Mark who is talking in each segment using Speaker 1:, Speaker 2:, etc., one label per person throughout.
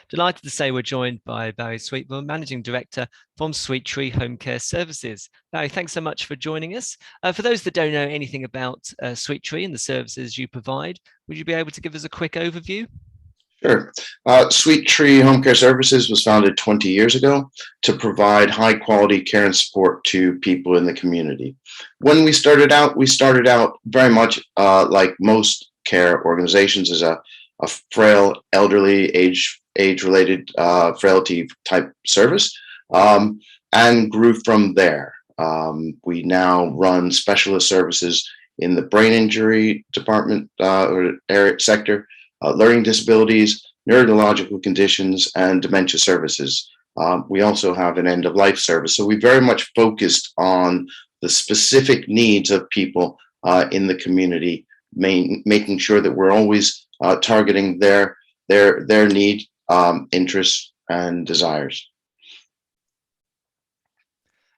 Speaker 1: Delighted to say we're joined by Barry Sweetbaum, Managing Director from SweetTree Homecare Services. Barry, thanks so much for joining us. For those that don't know anything about SweetTree and the services you provide, would you be able to give us a quick overview?
Speaker 2: Sure. SweetTree Homecare Services was founded 20 years ago to provide high quality care and support to people in the community. When we started out very much like most care organizations as a frail, elderly, age-related frailty type service, and grew from there. We now run specialist services in the brain injury department or area sector, learning disabilities, neurological conditions, and dementia services. We also have an end of life service. So we very much focused on the specific needs of people in the community, making sure that we're always targeting their need, interests, and desires.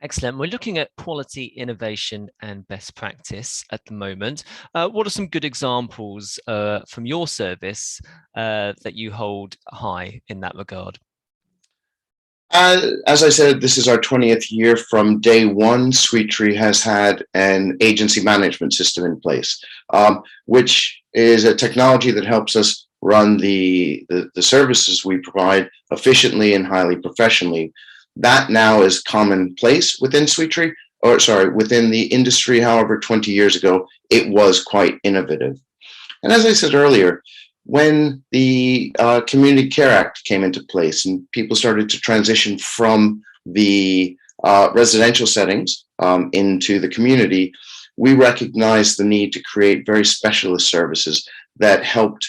Speaker 1: Excellent. We're looking at quality, innovation, and best practice at the moment. What are some good examples from your service that you hold high in that regard?
Speaker 2: As I said, this is our 20th year. From day one, SweetTree has had an agency management system in place, which is a technology that helps us run the services we provide efficiently and highly professionally. That now is commonplace within SweetTree, within the industry. However, 20 years ago, it was quite innovative. And as I said earlier, when the Community Care Act came into place and people started to transition from the residential settings into the community, we recognized the need to create very specialist services that helped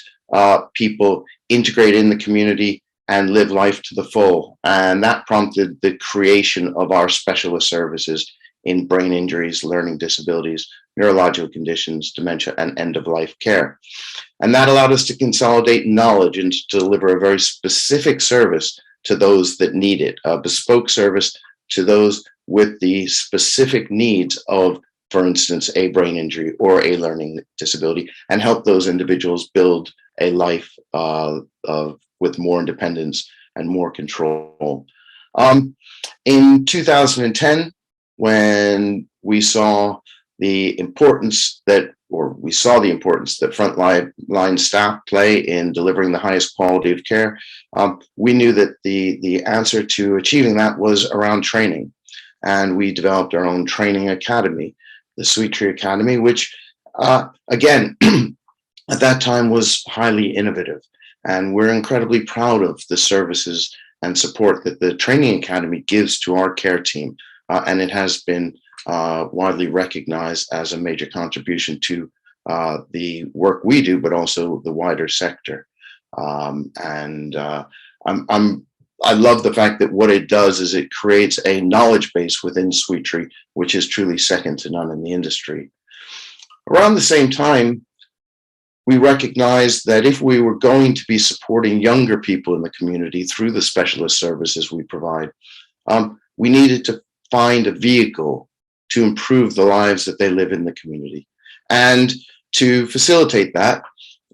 Speaker 2: people integrate in the community and live life to the full. And that prompted the creation of our specialist services in brain injuries, learning disabilities, neurological conditions, dementia, and end-of-life care. And that allowed us to consolidate knowledge and to deliver a very specific service to those that need it, a bespoke service to those with the specific needs of, for instance, a brain injury or a learning disability, and help those individuals build a life with more independence and more control. In 2010, when we saw the importance that frontline staff play in delivering the highest quality of care, we knew that the answer to achieving that was around training. And we developed our own training academy, the SweetTree Academy, which again, at that time was highly innovative. And we're incredibly proud of the services and support that the Training Academy gives to our care team. And it has been widely recognized as a major contribution to the work we do, but also the wider sector. I love the fact that what it does is it creates a knowledge base within SweetTree, which is truly second to none in the industry. Around the same time, we recognized that if we were going to be supporting younger people in the community through the specialist services we provide, we needed to find a vehicle to improve the lives that they live in the community. And to facilitate that,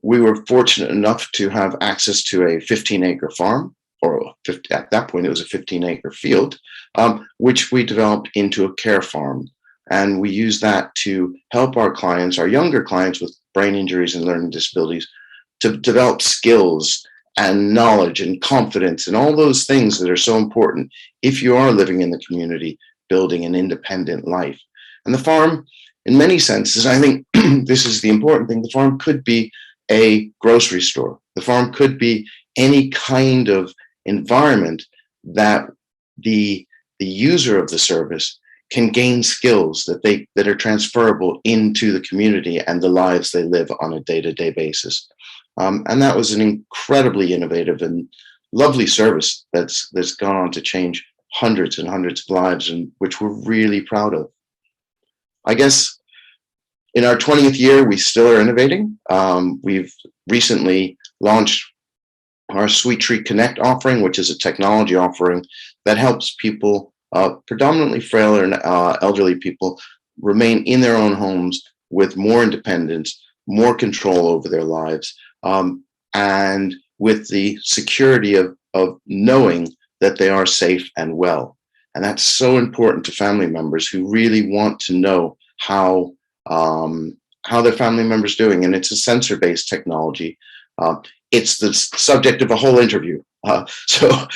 Speaker 2: we were fortunate enough to have access to a 15-acre farm, or at that point it was a 15-acre field, which we developed into a care farm. And we use that to help our clients, our younger clients with brain injuries and learning disabilities, to develop skills and knowledge and confidence and all those things that are so important if you are living in the community, building an independent life. And the farm, in many senses, I think this is the important thing, the farm could be a grocery store. The farm could be any kind of environment that the user of the service can gain skills that are transferable into the community and the lives they live on a day-to-day basis. And that was an incredibly innovative and lovely service that's gone on to change hundreds and hundreds of lives, and which we're really proud of. I guess in our 20th year, we still are innovating. We've recently launched our SweetTree Connect offering, which is a technology offering that helps people, predominantly frail and elderly people, remain in their own homes with more independence, more control over their lives, and with the security of knowing that they are safe and well. And that's so important to family members who really want to know how their family member's doing. And it's a sensor-based technology. It's the subject of a whole interview. So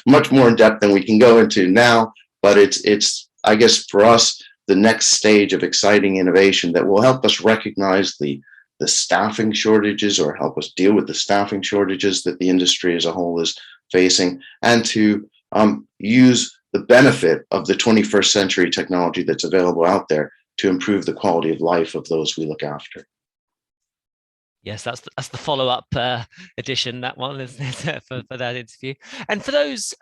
Speaker 2: much more in depth than we can go into now, but it's I guess for us, the next stage of exciting innovation that will help us recognize the staffing shortages, or help us deal with the staffing shortages that the industry as a whole is facing, and to use the benefit of the 21st century technology that's available out there to improve the quality of life of those we look after.
Speaker 1: Yes, that's the follow-up edition, that one, isn't it, for that interview. And for those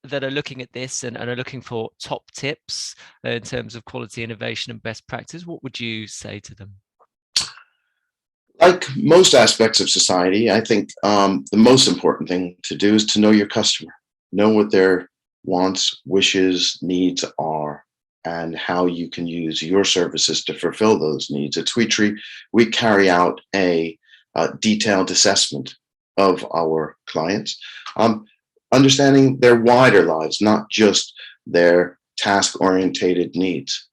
Speaker 1: that are looking at this and are looking for top tips in terms of quality innovation and best practice, what would you say to them?
Speaker 2: Like most aspects of society, I think the most important thing to do is to know your customer, know what their wants, wishes, needs are, and how you can use your services to fulfill those needs. At SweetTree, we carry out a detailed assessment of our clients, understanding their wider lives, not just their task-orientated needs.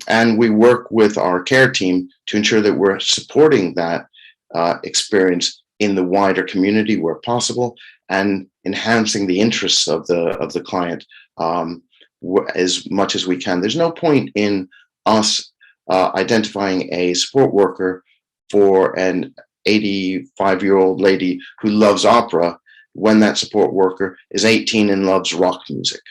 Speaker 2: And we work with our care team to ensure that we're supporting that experience in the wider community where possible, and enhancing the interests of the client as much as we can. There's no point in us identifying a support worker for an 85-year-old lady who loves opera when that support worker is 18 and loves rock music.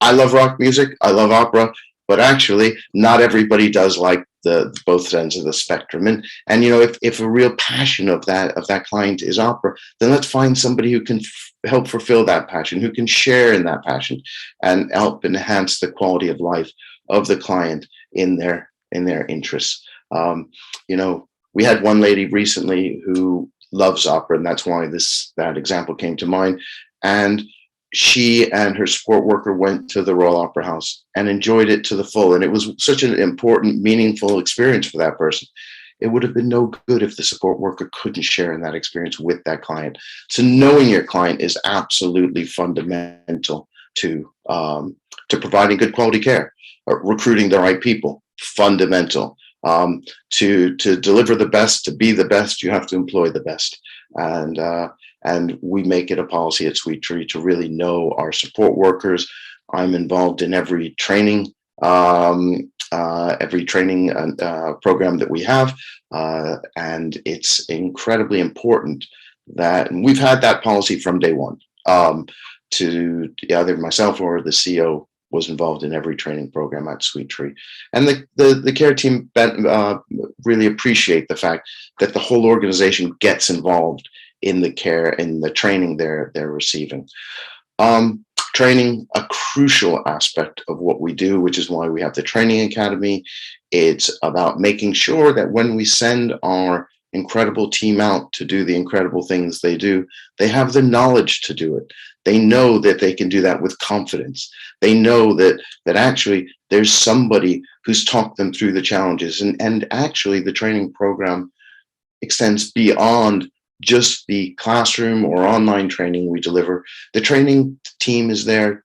Speaker 2: I love rock music, I love opera, but actually not everybody does like the both ends of the spectrum. And you know, if a real passion of that client is opera, then let's find somebody who can help fulfill that passion, who can share in that passion and help enhance the quality of life of the client in their interests. You know, we had one lady recently who loves opera, and that's why that example came to mind. And she and her support worker went to the Royal Opera House and enjoyed it to the full. And it was such an important, meaningful experience for that person. It would have been no good if the support worker couldn't share in that experience with that client. So knowing your client is absolutely fundamental to providing good quality care. Recruiting the right people, fundamental. To deliver the best, to be the best, you have to employ the best. And we make it a policy at SweetTree to really know our support workers. I'm involved in every training program that we have, and it's incredibly important that, and we've had that policy from day one. To either myself or the CEO was involved in every training program at SweetTree, and the care team really appreciate the fact that the whole organization gets involved in the care, in the training they're receiving. Training, a crucial aspect of what we do, which is why we have the training academy. It's about making sure that when we send our incredible team out to do the incredible things they do, they have the knowledge to do it. They know that they can do that with confidence. They know that actually there's somebody who's talked them through the challenges, and actually the training program extends beyond just the classroom or online training we deliver. The training team is there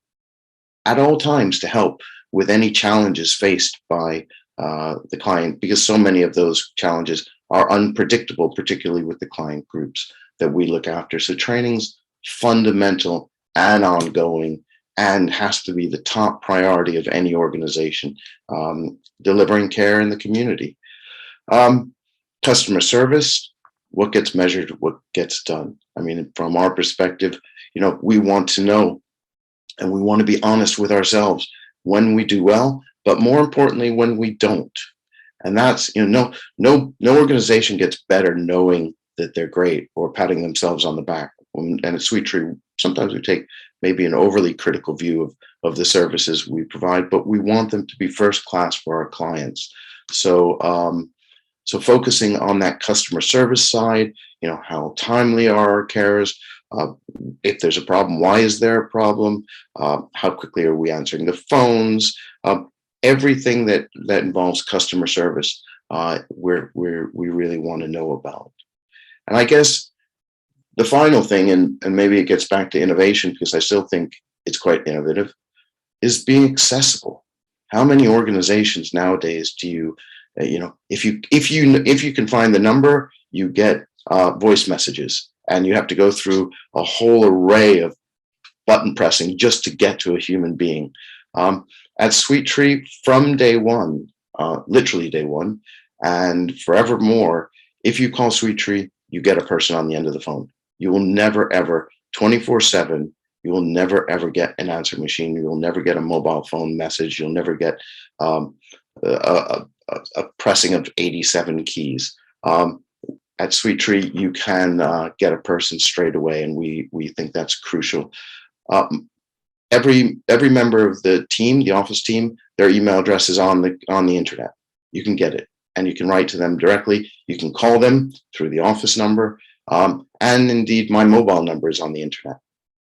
Speaker 2: at all times to help with any challenges faced by the client, because so many of those challenges are unpredictable, particularly with the client groups that we look after. So training's fundamental and ongoing, and has to be the top priority of any organization delivering care in the community. Customer service, what gets measured, what gets done. I mean, from our perspective, you know, we want to know, and we want to be honest with ourselves when we do well, but more importantly, when we don't. And that's, you know, no organization gets better knowing that they're great or patting themselves on the back. And at SweetTree, sometimes we take maybe an overly critical view of the services we provide, but we want them to be first class for our clients. So so focusing on that customer service side, you know, how timely are our carers? If there's a problem, why is there a problem? How quickly are we answering the phones? Everything that involves customer service, we really want to know about. And I guess The final thing, and maybe it gets back to innovation because I still think it's quite innovative, is being accessible. How many organizations nowadays do you, if you can find the number, you get voice messages, and you have to go through a whole array of button pressing just to get to a human being. At SweetTree, from day one, literally day one, and forevermore, if you call SweetTree, you get a person on the end of the phone. You will never, ever, 24/7, you will never, ever get an answer machine. You will never get a mobile phone message. You'll never get a pressing of 87 keys. At SweetTree, you can get a person straight away, and we think that's crucial. Every member of the team, the office team, their email address is on the internet. You can get it, and you can write to them directly. You can call them through the office number, and indeed, my mobile number is on the internet.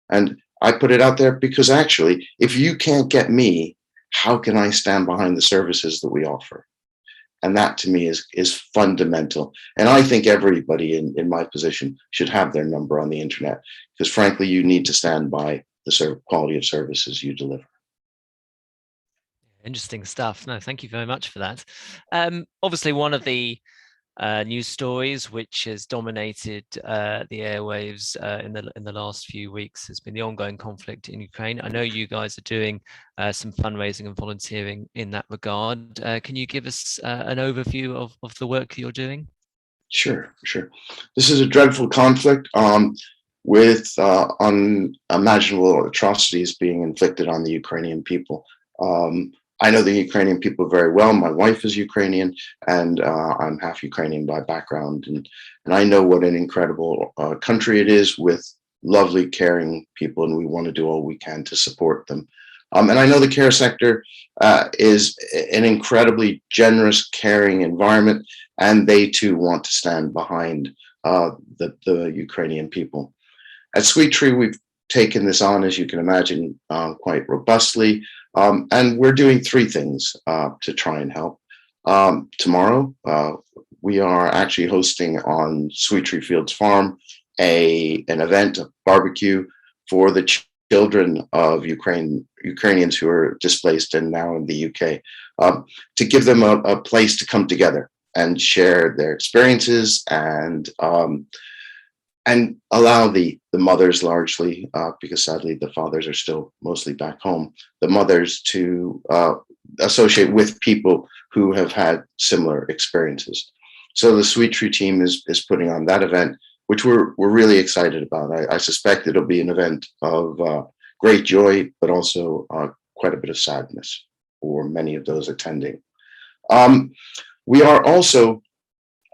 Speaker 2: And I put it out there because actually, if you can't get me, how can I stand behind the services that we offer? And that to me is fundamental. And I think everybody in my position should have their number on the internet, because frankly, you need to stand by the quality of services you deliver.
Speaker 1: Interesting stuff. No, thank you very much for that. Obviously, one of the news stories which has dominated the airwaves in the last few weeks has been the ongoing conflict in Ukraine. I know you guys are doing some fundraising and volunteering in that regard. Can you give us an overview of the work you're doing?
Speaker 2: Sure. This is a dreadful conflict with unimaginable atrocities being inflicted on the Ukrainian people. I know the Ukrainian people very well. My wife is Ukrainian, and I'm half Ukrainian by background. And I know what an incredible country it is with lovely, caring people, and we want to do all we can to support them. And I know the care sector is an incredibly generous, caring environment, and they too want to stand behind the Ukrainian people. At SweetTree, we've taken this on, as you can imagine, quite robustly. And we're doing three things to try and help. Tomorrow, we are actually hosting on SweetTree Fields Farm an event, a barbecue for the children of Ukrainians who are displaced and now in the UK, to give them a place to come together and share their experiences and allow the mothers largely, because sadly the fathers are still mostly back home, the mothers to associate with people who have had similar experiences. So the SweetTree team is putting on that event, which we're really excited about. I suspect it'll be an event of great joy, but also quite a bit of sadness for many of those attending. We are also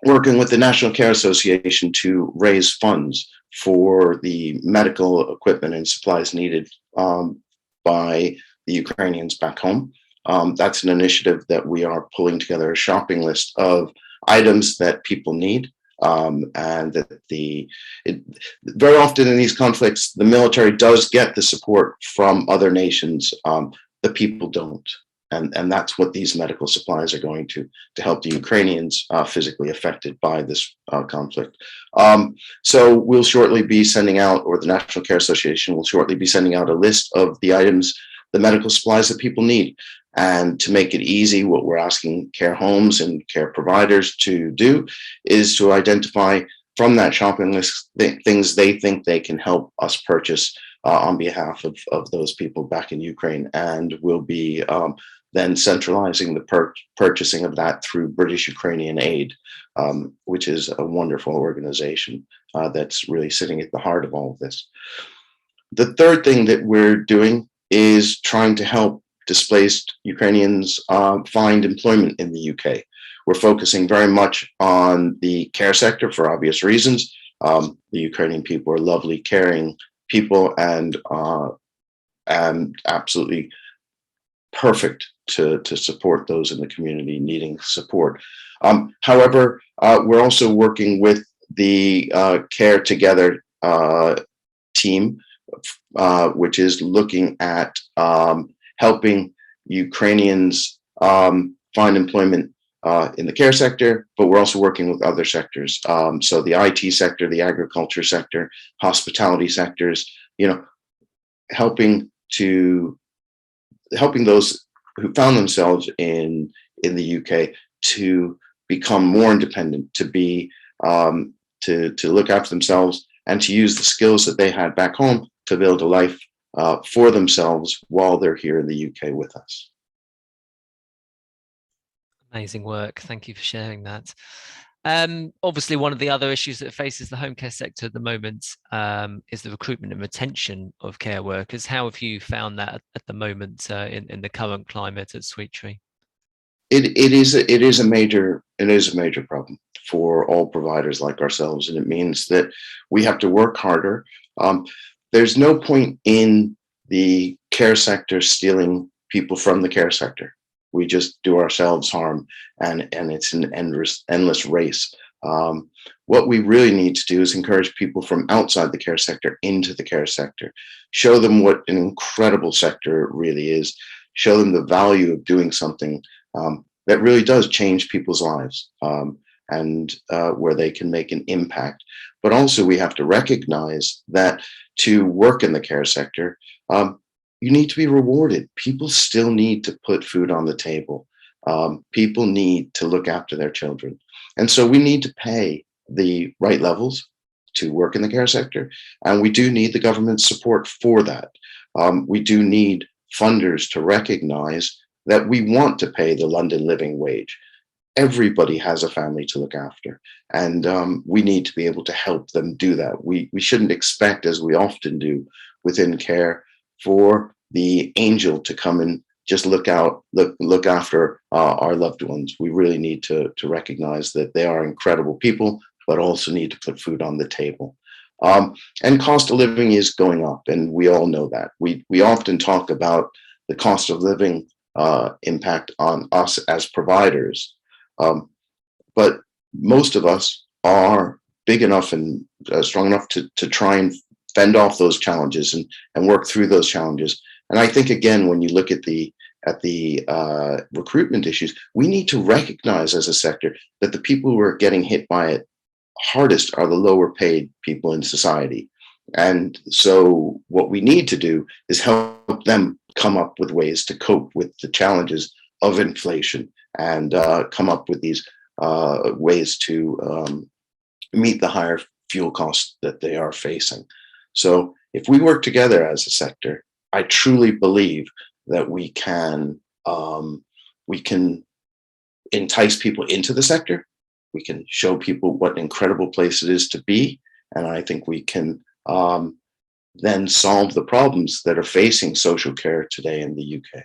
Speaker 2: working with the National Care Association to raise funds for the medical equipment and supplies needed by the Ukrainians back home. That's an initiative that we are pulling together a shopping list of items that people need. And that very often in these conflicts, the military does get the support from other nations. The people don't. And that's what these medical supplies are going to help the Ukrainians physically affected by this conflict. So we'll shortly be sending out, or the National Care Association will shortly be sending out a list of the items, the medical supplies that people need. And to make it easy, what we're asking care homes and care providers to do is to identify from that shopping list things they think they can help us purchase on behalf of those people back in Ukraine. And we'll be then centralizing the purchasing of that through British Ukrainian Aid, which is a wonderful organization that's really sitting at the heart of all of this. The third thing that we're doing is trying to help displaced Ukrainians find employment in the UK. We're focusing very much on the care sector for obvious reasons. The Ukrainian people are lovely, caring people, and absolutely perfect to support those in the community needing support. However, we're also working with the Care Together team, which is looking at helping Ukrainians find employment in the care sector, but we're also working with other sectors. So the IT sector, the agriculture sector, hospitality sectors, helping those who found themselves in the UK to become more independent, to be to look after themselves, and to use the skills that they had back home to build a life for themselves while they're here in the UK with us.
Speaker 1: Amazing work. Thank you for sharing that. Obviously, one of the other issues that faces the home care sector at the moment is the recruitment and retention of care workers. How have you found that at the moment in the current climate at SweetTree?
Speaker 2: It is a major problem for all providers like ourselves, and it means that we have to work harder. There's no point in the care sector stealing people from the care sector. We just do ourselves harm, and it's an endless race. What we really need to do is encourage people from outside the care sector into the care sector, show them what an incredible sector it really is, show them the value of doing something that really does change people's lives, and where they can make an impact. But also we have to recognize that to work in the care sector, you need to be rewarded. People still need to put food on the table. People need to look after their children. And so we need to pay the right levels to work in the care sector. And we do need the government's support for that. We do need funders to recognize that we want to pay the London living wage. Everybody has a family to look after, and we need to be able to help them do that. We shouldn't expect, as we often do within care, for the angel to come and just look after our loved ones. We really need to recognize that they are incredible people, but also need to put food on the table. And cost of living is going up, and we all know that. We often talk about the cost of living impact on us as providers. But most of us are big enough and strong enough to try and fend off those challenges and work through those challenges. And I think, again, when you look at the recruitment issues, we need to recognize as a sector that the people who are getting hit by it hardest are the lower paid people in society. And so what we need to do is help them come up with ways to cope with the challenges of inflation, and come up with these ways to meet the higher fuel costs that they are facing. So if we work together as a sector, I truly believe that we can entice people into the sector. We can show people what an incredible place it is to be. And I think we can then solve the problems that are facing social care today in the UK.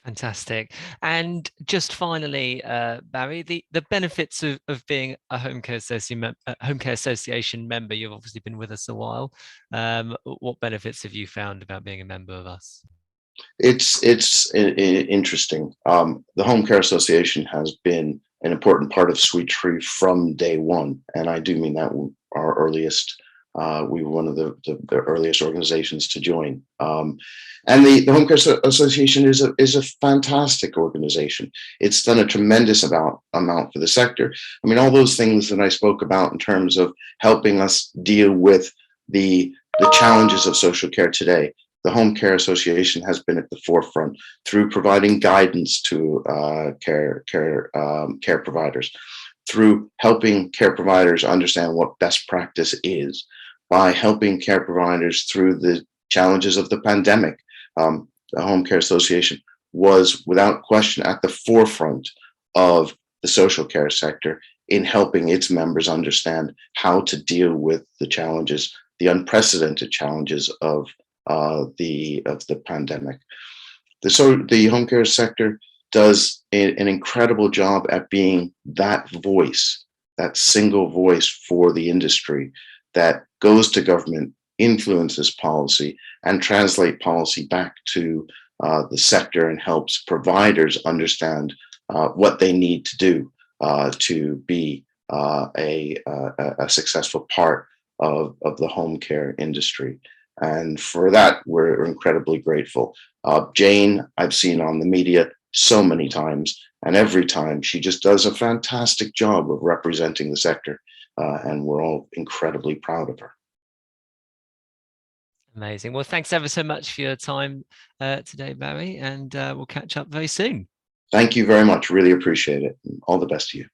Speaker 1: Fantastic. And just finally, Barry, the benefits of being a Home Care Association member. You've obviously been with us a while. What benefits have you found about being a member of us?
Speaker 2: It's interesting. The Home Care Association has been an important part of SweetTree from day one, and I do mean that. Our earliest, we were one of the earliest organizations to join. And the Home Care Association is a fantastic organization. It's done a tremendous amount for the sector. I mean, all those things that I spoke about in terms of helping us deal with the challenges of social care today. The Home Care Association has been at the forefront through providing guidance to care providers, through helping care providers understand what best practice is, by helping care providers through the challenges of the pandemic. The Home Care Association was, without question, at the forefront of the social care sector in helping its members understand how to deal with the challenges, the unprecedented challenges of the pandemic. The home care sector does an incredible job at being that voice, that single voice for the industry that goes to government, influences policy, and translate policy back to the sector, and helps providers understand what they need to do to be a successful part of the home care industry. And for that, we're incredibly grateful. Jane, I've seen on the media so many times, and every time she just does a fantastic job of representing the sector, and we're all incredibly proud of her.
Speaker 1: Amazing. Well, thanks ever so much for your time today, Barry, and we'll catch up very soon.
Speaker 2: Thank you very much. Really appreciate it. All the best to you.